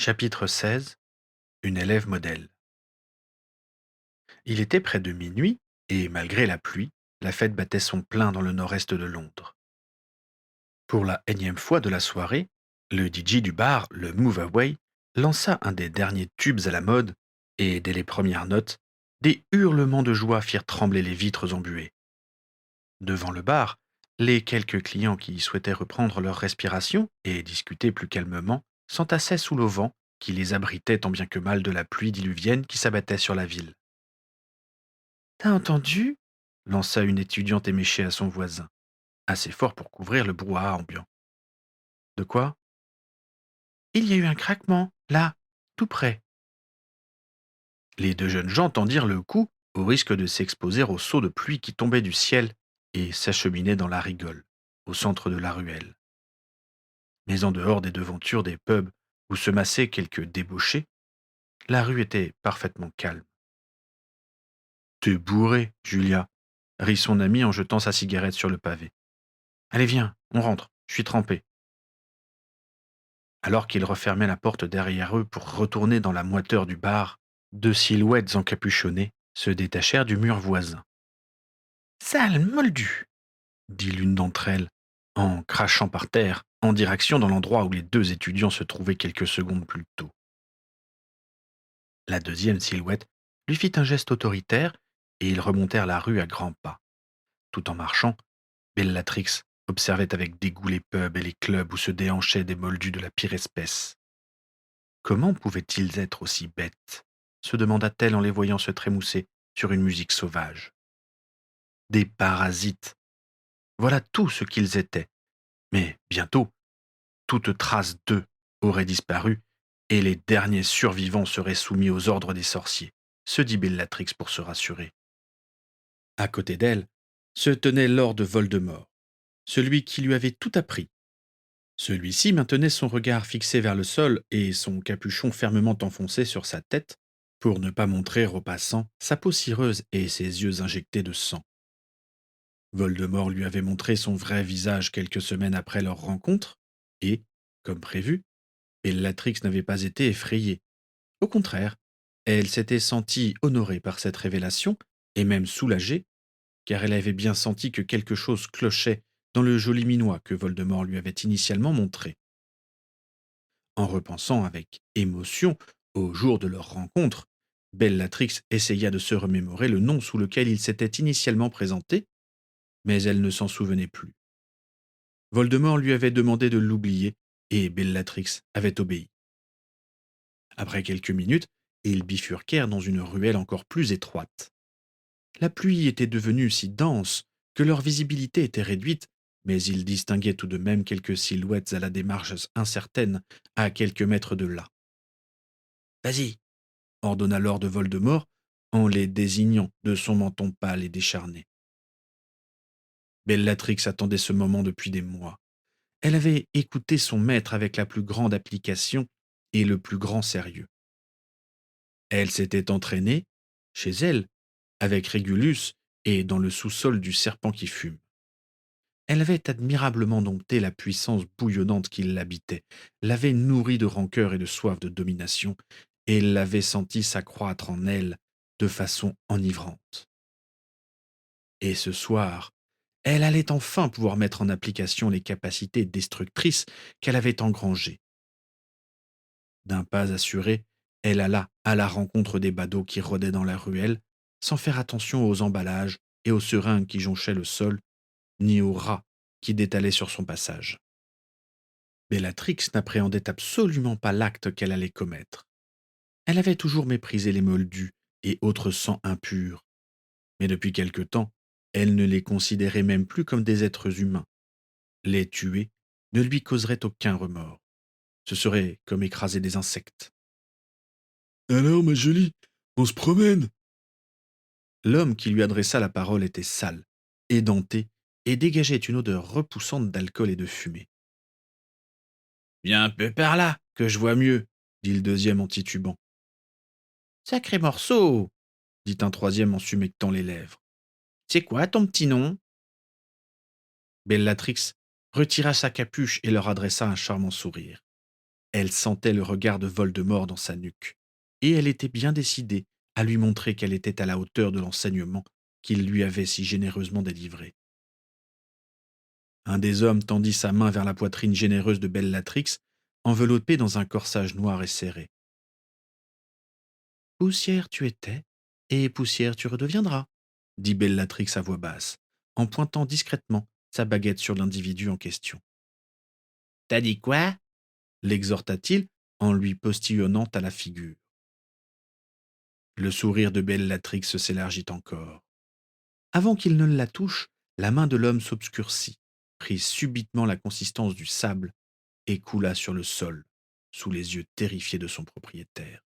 Chapitre 16. Une élève modèle. Il était près de minuit, et malgré la pluie, la fête battait son plein dans le nord-est de Londres. Pour la énième fois de la soirée, le DJ du bar, le Move Away, lança un des derniers tubes à la mode, et dès les premières notes, des hurlements de joie firent trembler les vitres embuées. Devant le bar, les quelques clients qui souhaitaient reprendre leur respiration et discuter plus calmement s'entassaient sous l'auvent qui les abritait tant bien que mal de la pluie diluvienne qui s'abattait sur la ville. T'as entendu? Lança une étudiante éméchée à son voisin, assez fort pour couvrir le brouhaha ambiant. De quoi? Il y a eu un craquement, là, tout près. Les deux jeunes gens tendirent le cou au risque de s'exposer aux seaux de pluie qui tombaient du ciel et s'acheminaient dans la rigole, au centre de la ruelle. Mais en dehors des devantures des pubs où se massaient quelques débauchés, la rue était parfaitement calme. T'es bourré, Julia, rit son ami en jetant sa cigarette sur le pavé. Allez, viens, on rentre, je suis trempé. Alors qu'ils refermaient la porte derrière eux pour retourner dans la moiteur du bar, deux silhouettes encapuchonnées se détachèrent du mur voisin. Sale moldu, dit l'une d'entre elles, en crachant par terre, en direction dans l'endroit où les deux étudiants se trouvaient quelques secondes plus tôt. La deuxième silhouette lui fit un geste autoritaire et ils remontèrent la rue à grands pas. Tout en marchant, Bellatrix observait avec dégoût les pubs et les clubs où se déhanchaient des moldus de la pire espèce. Comment pouvaient-ils être aussi bêtes se demanda-t-elle en les voyant se trémousser sur une musique sauvage. Des parasites. Voilà tout ce qu'ils étaient. Mais bientôt, toute trace d'eux aurait disparu et les derniers survivants seraient soumis aux ordres des sorciers, se dit Bellatrix pour se rassurer. À côté d'elle se tenait Lord Voldemort, celui qui lui avait tout appris. Celui-ci maintenait son regard fixé vers le sol et son capuchon fermement enfoncé sur sa tête pour ne pas montrer aux passants sa peau cireuse et ses yeux injectés de sang. Voldemort lui avait montré son vrai visage quelques semaines après leur rencontre et, comme prévu, Bellatrix n'avait pas été effrayée. Au contraire, elle s'était sentie honorée par cette révélation et même soulagée, car elle avait bien senti que quelque chose clochait dans le joli minois que Voldemort lui avait initialement montré. En repensant avec émotion au jour de leur rencontre, Bellatrix essaya de se remémorer le nom sous lequel il s'était initialement présenté, mais elle ne s'en souvenait plus. Voldemort lui avait demandé de l'oublier, et Bellatrix avait obéi. Après quelques minutes, ils bifurquèrent dans une ruelle encore plus étroite. La pluie était devenue si dense que leur visibilité était réduite, mais ils distinguaient tout de même quelques silhouettes à la démarche incertaine à quelques mètres de là. Vas-y, ordonna Lord Voldemort en les désignant de son menton pâle et décharné. Bellatrix attendait ce moment depuis des mois. Elle avait écouté son maître avec la plus grande application et le plus grand sérieux. Elle s'était entraînée, chez elle, avec Régulus et dans le sous-sol du serpent qui fume. Elle avait admirablement dompté la puissance bouillonnante qui l'habitait, l'avait nourrie de rancœur et de soif de domination, et l'avait senti s'accroître en elle de façon enivrante. Et ce soir, elle allait enfin pouvoir mettre en application les capacités destructrices qu'elle avait engrangées. D'un pas assuré, elle alla à la rencontre des badauds qui rôdaient dans la ruelle, sans faire attention aux emballages et aux seringues qui jonchaient le sol, ni aux rats qui détalaient sur son passage. Bellatrix n'appréhendait absolument pas l'acte qu'elle allait commettre. Elle avait toujours méprisé les moldus et autres sangs impurs, mais depuis quelque temps, elle ne les considérait même plus comme des êtres humains. Les tuer ne lui causerait aucun remords. Ce serait comme écraser des insectes. Alors, ma jolie, on se promène. L'homme qui lui adressa la parole était sale, édenté, et dégageait une odeur repoussante d'alcool et de fumée. Viens un peu par là, que je vois mieux, dit le deuxième en titubant. Sacré morceau, dit un troisième en s'humectant les lèvres. C'est quoi ton petit nom? Bellatrix retira sa capuche et leur adressa un charmant sourire. Elle sentait le regard de Voldemort dans sa nuque, et elle était bien décidée à lui montrer qu'elle était à la hauteur de l'enseignement qu'il lui avait si généreusement délivré. Un des hommes tendit sa main vers la poitrine généreuse de Bellatrix, enveloppée dans un corsage noir et serré. Poussière tu étais, et poussière tu redeviendras, dit Bellatrix à voix basse, en pointant discrètement sa baguette sur l'individu en question. T'as dit quoi l'exhorta-t-il en lui postillonnant à la figure. Le sourire de Bellatrix s'élargit encore. Avant qu'il ne la touche, la main de l'homme s'obscurcit, prit subitement la consistance du sable et coula sur le sol, sous les yeux terrifiés de son propriétaire.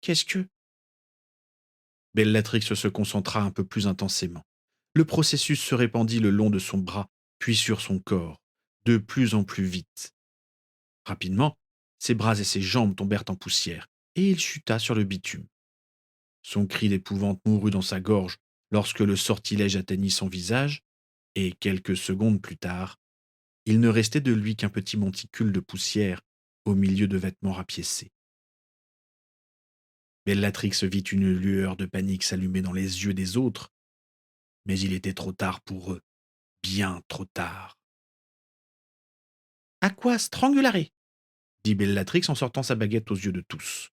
Qu'est-ce que... Bellatrix se concentra un peu plus intensément. Le processus se répandit le long de son bras, puis sur son corps, de plus en plus vite. Rapidement, ses bras et ses jambes tombèrent en poussière, et il chuta sur le bitume. Son cri d'épouvante mourut dans sa gorge lorsque le sortilège atteignit son visage, et quelques secondes plus tard, il ne restait de lui qu'un petit monticule de poussière au milieu de vêtements rapiécés. Bellatrix vit une lueur de panique s'allumer dans les yeux des autres, mais il était trop tard pour eux, bien trop tard. À quoi strangulare dit Bellatrix en sortant sa baguette aux yeux de tous.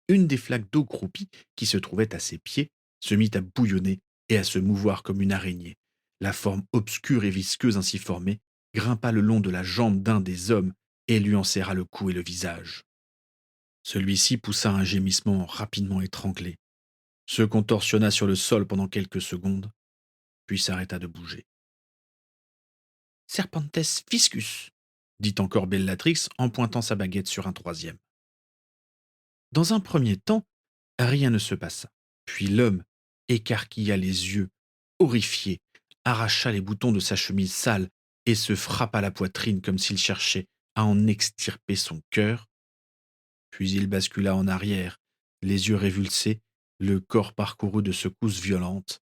Une des flaques d'eau croupie qui se trouvait à ses pieds se mit à bouillonner et à se mouvoir comme une araignée. La forme obscure et visqueuse ainsi formée grimpa le long de la jambe d'un des hommes et lui en serra le cou et le visage. Celui-ci poussa un gémissement rapidement étranglé, se contorsionna sur le sol pendant quelques secondes, puis s'arrêta de bouger. Serpentes viscus, dit encore Bellatrix en pointant sa baguette sur un troisième. Dans un premier temps, rien ne se passa. Puis l'homme écarquilla les yeux, horrifié, arracha les boutons de sa chemise sale et se frappa la poitrine comme s'il cherchait à en extirper son cœur. Puis il bascula en arrière, les yeux révulsés, le corps parcouru de secousses violentes,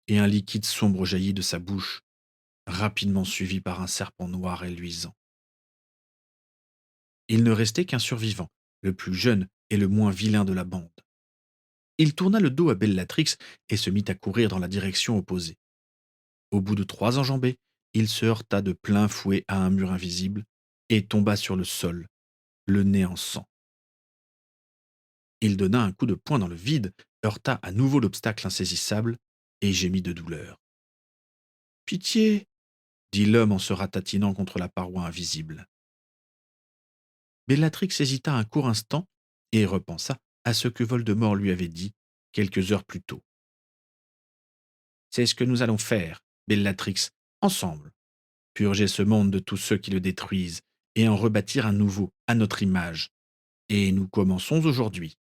et un liquide sombre jaillit de sa bouche, rapidement suivi par un serpent noir et luisant. Il ne restait qu'un survivant, le plus jeune et le moins vilain de la bande. Il tourna le dos à Bellatrix et se mit à courir dans la direction opposée. Au bout de 3 enjambées, il se heurta de plein fouet à un mur invisible et tomba sur le sol, le nez en sang. Il donna un coup de poing dans le vide, heurta à nouveau l'obstacle insaisissable et gémit de douleur. Pitié, dit l'homme en se ratatinant contre la paroi invisible. Bellatrix hésita un court instant et repensa à ce que Voldemort lui avait dit quelques heures plus tôt. C'est ce que nous allons faire, Bellatrix, ensemble. Purger ce monde de tous ceux qui le détruisent et en rebâtir un nouveau, à notre image. Et nous commençons aujourd'hui.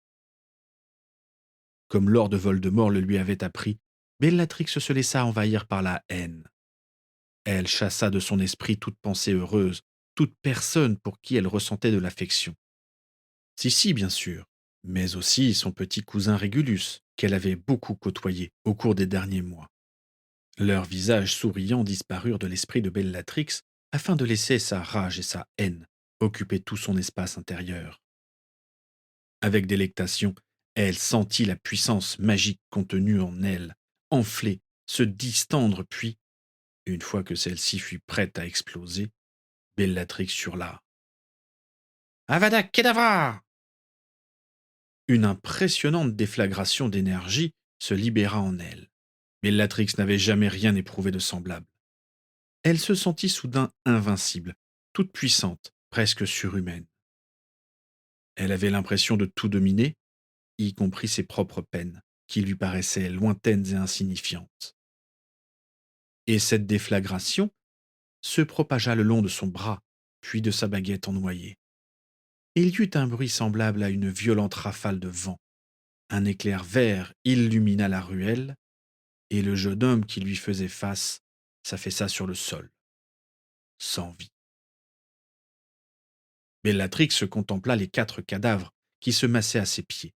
Comme Lord Voldemort le lui avait appris, Bellatrix se laissa envahir par la haine. Elle chassa de son esprit toute pensée heureuse, toute personne pour qui elle ressentait de l'affection. Si, bien sûr, mais aussi son petit cousin Régulus, qu'elle avait beaucoup côtoyé au cours des derniers mois. Leurs visages souriants disparurent de l'esprit de Bellatrix afin de laisser sa rage et sa haine occuper tout son espace intérieur. Avec délectation, elle sentit la puissance magique contenue en elle, enfler, se distendre, puis, une fois que celle-ci fut prête à exploser, Bellatrix hurla. Avada Kedavra! Une impressionnante déflagration d'énergie se libéra en elle. Bellatrix n'avait jamais rien éprouvé de semblable. Elle se sentit soudain invincible, toute puissante, presque surhumaine. Elle avait l'impression de tout dominer, y compris ses propres peines, qui lui paraissaient lointaines et insignifiantes. Et cette déflagration se propagea le long de son bras, puis de sa baguette en noyer. Il y eut un bruit semblable à une violente rafale de vent. Un éclair vert illumina la ruelle, et le jeune homme qui lui faisait face s'affaissa sur le sol, sans vie. Bellatrix contempla les 4 cadavres qui se massaient à ses pieds.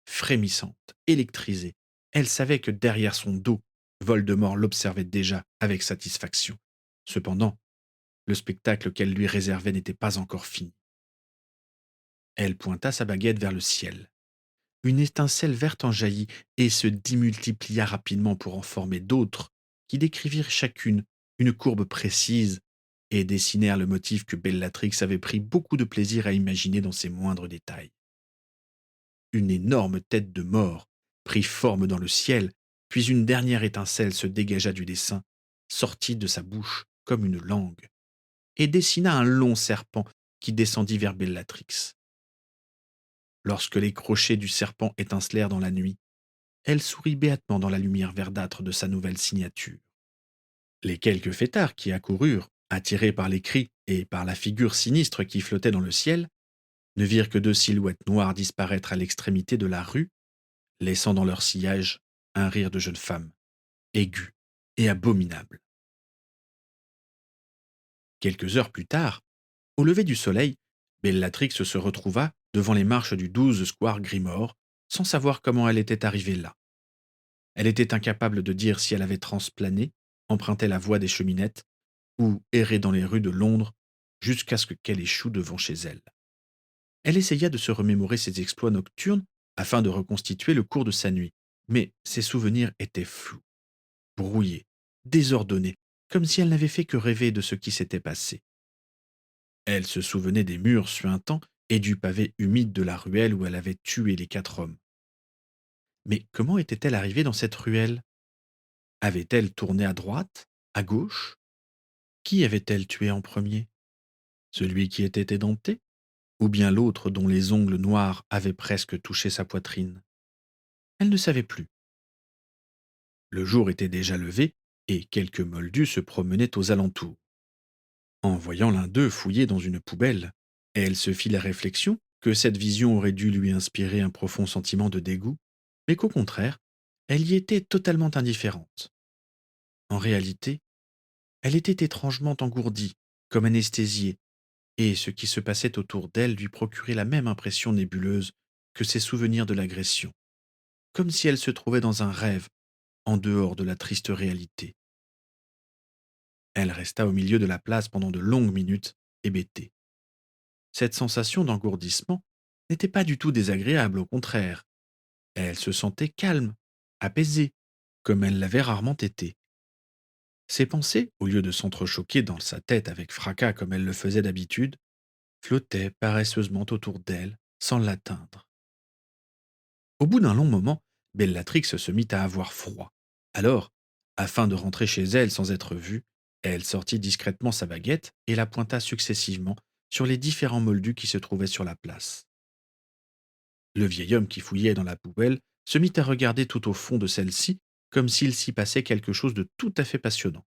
Frémissante, électrisée, elle savait que derrière son dos, Voldemort l'observait déjà avec satisfaction. Cependant, le spectacle qu'elle lui réservait n'était pas encore fini. Elle pointa sa baguette vers le ciel. Une étincelle verte en jaillit et se démultiplia rapidement pour en former d'autres, qui décrivirent chacune une courbe précise et dessinèrent le motif que Bellatrix avait pris beaucoup de plaisir à imaginer dans ses moindres détails. Une énorme tête de mort prit forme dans le ciel, puis une dernière étincelle se dégagea du dessin, sortit de sa bouche comme une langue, et dessina un long serpent qui descendit vers Bellatrix. Lorsque les crochets du serpent étincelèrent dans la nuit, elle sourit béatement dans la lumière verdâtre de sa nouvelle signature. Les quelques fêtards qui accoururent, attirés par les cris et par la figure sinistre qui flottait dans le ciel, ne virent que deux silhouettes noires disparaître à l'extrémité de la rue, laissant dans leur sillage un rire de jeune femme, aigu et abominable. Quelques heures plus tard, au lever du soleil, Bellatrix se retrouva devant les marches du 12 square Grimore, sans savoir comment elle était arrivée là. Elle était incapable de dire si elle avait transplané, emprunté la voie des cheminettes, ou erré dans les rues de Londres jusqu'à ce qu'elle échoue devant chez elle. Elle essaya de se remémorer ses exploits nocturnes afin de reconstituer le cours de sa nuit, mais ses souvenirs étaient flous, brouillés, désordonnés, comme si elle n'avait fait que rêver de ce qui s'était passé. Elle se souvenait des murs suintants et du pavé humide de la ruelle où elle avait tué les 4 hommes. Mais comment était-elle arrivée dans cette ruelle? Avait-elle tourné à droite? À gauche? Qui avait-elle tué en premier? Celui qui était édenté? Ou bien l'autre dont les ongles noirs avaient presque touché sa poitrine? Elle ne savait plus. Le jour était déjà levé, et quelques moldus se promenaient aux alentours. En voyant l'un d'eux fouiller dans une poubelle, elle se fit la réflexion que cette vision aurait dû lui inspirer un profond sentiment de dégoût, mais qu'au contraire, elle y était totalement indifférente. En réalité, elle était étrangement engourdie, comme anesthésiée, et ce qui se passait autour d'elle lui procurait la même impression nébuleuse que ses souvenirs de l'agression, comme si elle se trouvait dans un rêve, en dehors de la triste réalité. Elle resta au milieu de la place pendant de longues minutes, hébétée. Cette sensation d'engourdissement n'était pas du tout désagréable, au contraire. Elle se sentait calme, apaisée, comme elle l'avait rarement été. Ses pensées, au lieu de s'entrechoquer dans sa tête avec fracas comme elle le faisait d'habitude, flottaient paresseusement autour d'elle, sans l'atteindre. Au bout d'un long moment, Bellatrix se mit à avoir froid. Alors, afin de rentrer chez elle sans être vue, elle sortit discrètement sa baguette et la pointa successivement sur les différents moldus qui se trouvaient sur la place. Le vieil homme qui fouillait dans la poubelle se mit à regarder tout au fond de celle-ci, comme s'il s'y passait quelque chose de tout à fait passionnant.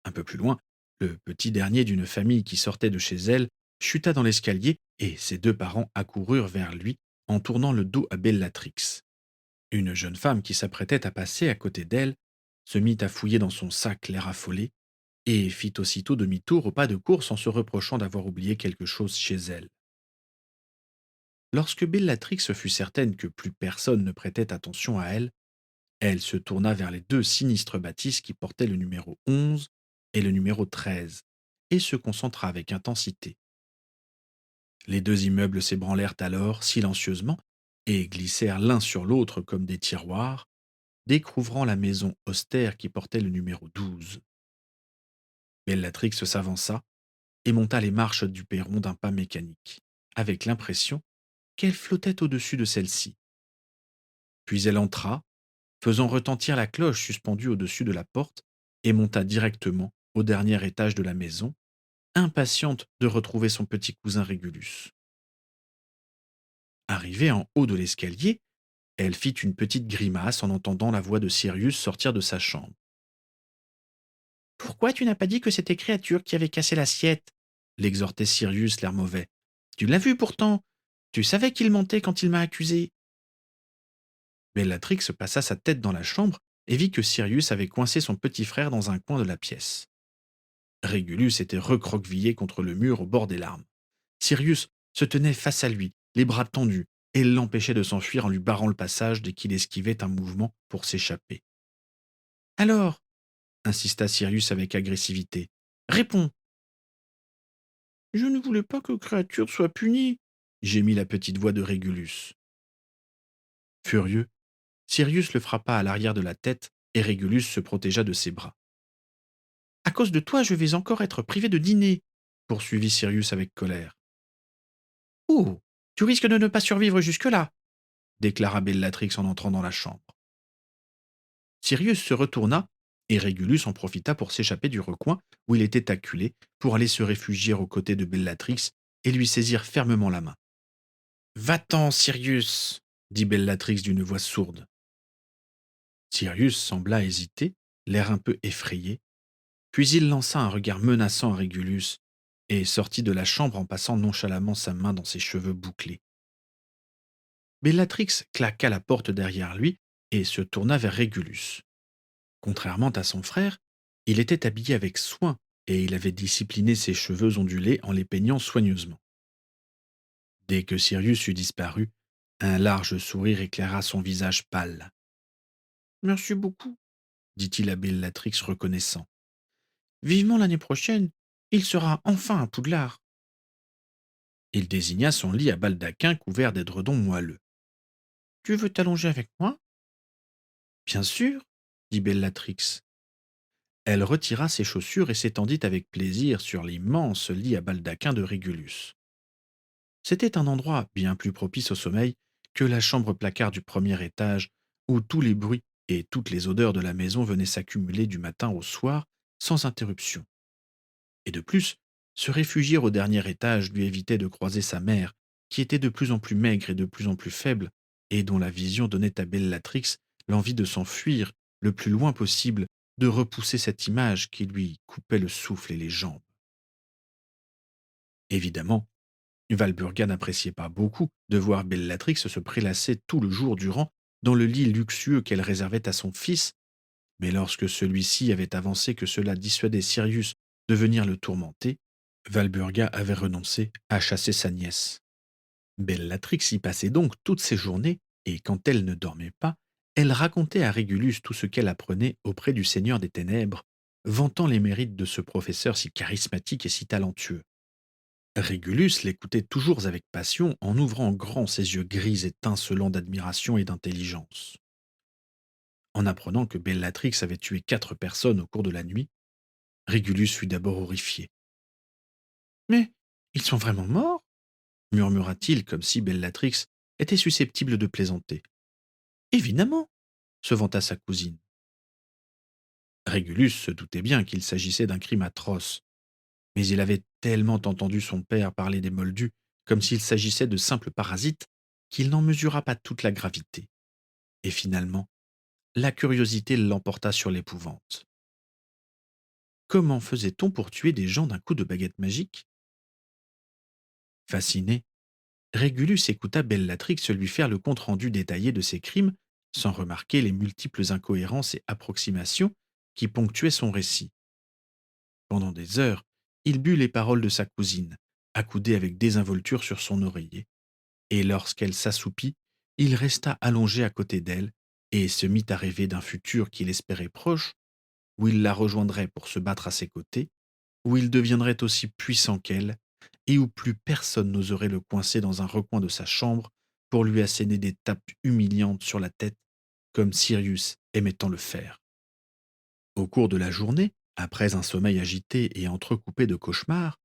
Un peu plus loin, le petit dernier d'une famille qui sortait de chez elle chuta dans l'escalier et ses deux parents accoururent vers lui en tournant le dos à Bellatrix. Une jeune femme qui s'apprêtait à passer à côté d'elle se mit à fouiller dans son sac l'air affolé et fit aussitôt demi-tour au pas de course en se reprochant d'avoir oublié quelque chose chez elle. Lorsque Bellatrix fut certaine que plus personne ne prêtait attention à elle, elle se tourna vers les deux sinistres bâtisses qui portaient le numéro 11 et le numéro 13 et se concentra avec intensité. Les deux immeubles s'ébranlèrent alors silencieusement et glissèrent l'un sur l'autre comme des tiroirs, découvrant la maison austère qui portait le numéro 12. Bellatrix s'avança et monta les marches du perron d'un pas mécanique, avec l'impression qu'elle flottait au-dessus de celle-ci. Puis elle entra, faisant retentir la cloche suspendue au-dessus de la porte, et monta directement au dernier étage de la maison, impatiente de retrouver son petit cousin Régulus. Arrivée en haut de l'escalier, elle fit une petite grimace en entendant la voix de Sirius sortir de sa chambre. «Pourquoi tu n'as pas dit que c'était créature qui avait cassé l'assiette?» l'exhortait Sirius, l'air mauvais. «Tu l'as vu pourtant. Tu savais qu'il mentait quand il m'a accusé.» Bellatrix passa sa tête dans la chambre et vit que Sirius avait coincé son petit frère dans un coin de la pièce. Régulus était recroquevillé contre le mur au bord des larmes. Sirius se tenait face à lui, les bras tendus, et l'empêchait de s'enfuir en lui barrant le passage dès qu'il esquivait un mouvement pour s'échapper. «Alors?» insista Sirius avec agressivité. «Réponds!» «Je ne voulais pas que créature soit punie. gémit la petite voix de Régulus. Furieux, Sirius le frappa à l'arrière de la tête et Régulus se protégea de ses bras. À cause de toi, je vais encore être privé de dîner, poursuivit Sirius avec colère. Oh, tu risques de ne pas survivre jusque-là, déclara Bellatrix en entrant dans la chambre. Sirius se retourna et Régulus en profita pour s'échapper du recoin où il était acculé pour aller se réfugier aux côtés de Bellatrix et lui saisir fermement la main. Va-t'en, Sirius, dit Bellatrix d'une voix sourde. Sirius sembla hésiter, l'air un peu effrayé, puis il lança un regard menaçant à Régulus et sortit de la chambre en passant nonchalamment sa main dans ses cheveux bouclés. Bellatrix claqua la porte derrière lui et se tourna vers Régulus. Contrairement à son frère, il était habillé avec soin et il avait discipliné ses cheveux ondulés en les peignant soigneusement. Dès que Sirius eut disparu, un large sourire éclaira son visage pâle. Merci beaucoup, dit-il à Bellatrix reconnaissant. Vivement l'année prochaine, il sera enfin à Poudlard. Il désigna son lit à baldaquin couvert d'édredons moelleux. Tu veux t'allonger avec moi? Bien sûr, dit Bellatrix. Elle retira ses chaussures et s'étendit avec plaisir sur l'immense lit à baldaquin de Régulus. C'était un endroit bien plus propice au sommeil que la chambre-placard du premier étage, où tous les bruits et toutes les odeurs de la maison venaient s'accumuler du matin au soir sans interruption. Et de plus, se réfugier au dernier étage lui évitait de croiser sa mère, qui était de plus en plus maigre et de plus en plus faible, et dont la vision donnait à Bellatrix l'envie de s'enfuir le plus loin possible, de repousser cette image qui lui coupait le souffle et les jambes. Évidemment, Walburga n'appréciait pas beaucoup de voir Bellatrix se prélasser tout le jour durant dans le lit luxueux qu'elle réservait à son fils, mais lorsque celui-ci avait avancé que cela dissuadait Sirius de venir le tourmenter, Walburga avait renoncé à chasser sa nièce. Bellatrix y passait donc toutes ses journées, et quand elle ne dormait pas, elle racontait à Régulus tout ce qu'elle apprenait auprès du Seigneur des Ténèbres, vantant les mérites de ce professeur si charismatique et si talentueux. Régulus l'écoutait toujours avec passion en ouvrant grand ses yeux gris étincelants d'admiration et d'intelligence. En apprenant que Bellatrix avait tué 4 personnes au cours de la nuit, Régulus fut d'abord horrifié. Mais ils sont vraiment morts murmura-t-il comme si Bellatrix était susceptible de plaisanter. Évidemment, se vanta sa cousine. Régulus se doutait bien qu'il s'agissait d'un crime atroce, mais il avait tellement entendu son père parler des Moldus comme s'il s'agissait de simples parasites qu'il n'en mesura pas toute la gravité. Et finalement, la curiosité l'emporta sur l'épouvante. Comment faisait-on pour tuer des gens d'un coup de baguette magique? Fasciné, Régulus écouta Bellatrix lui faire le compte-rendu détaillé de ses crimes, sans remarquer les multiples incohérences et approximations qui ponctuaient son récit. Pendant des heures, il but les paroles de sa cousine, accoudée avec désinvolture sur son oreiller, et lorsqu'elle s'assoupit, il resta allongé à côté d'elle et se mit à rêver d'un futur qu'il espérait proche, où il la rejoindrait pour se battre à ses côtés, où il deviendrait aussi puissant qu'elle, et où plus personne n'oserait le coincer dans un recoin de sa chambre pour lui asséner des tapes humiliantes sur la tête, comme Sirius aimait tant le faire. Au cours de la journée, après un sommeil agité et entrecoupé de cauchemars,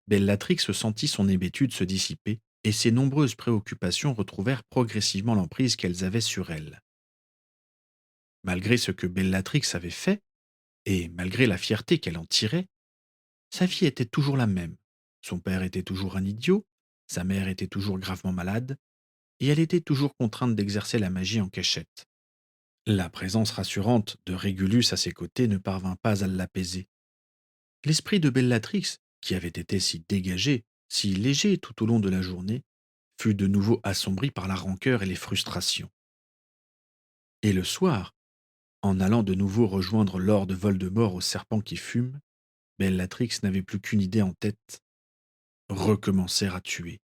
Bellatrix sentit son hébétude se dissiper et ses nombreuses préoccupations retrouvèrent progressivement l'emprise qu'elles avaient sur elle. Malgré ce que Bellatrix avait fait, et malgré la fierté qu'elle en tirait, sa vie était toujours la même. Son père était toujours un idiot, sa mère était toujours gravement malade, et elle était toujours contrainte d'exercer la magie en cachette. La présence rassurante de Régulus à ses côtés ne parvint pas à l'apaiser. L'esprit de Bellatrix, qui avait été si dégagé, si léger tout au long de la journée, fut de nouveau assombri par la rancœur et les frustrations. Et le soir, en allant de nouveau rejoindre Lord Voldemort au serpent qui fume, Bellatrix n'avait plus qu'une idée en tête: recommencer à tuer.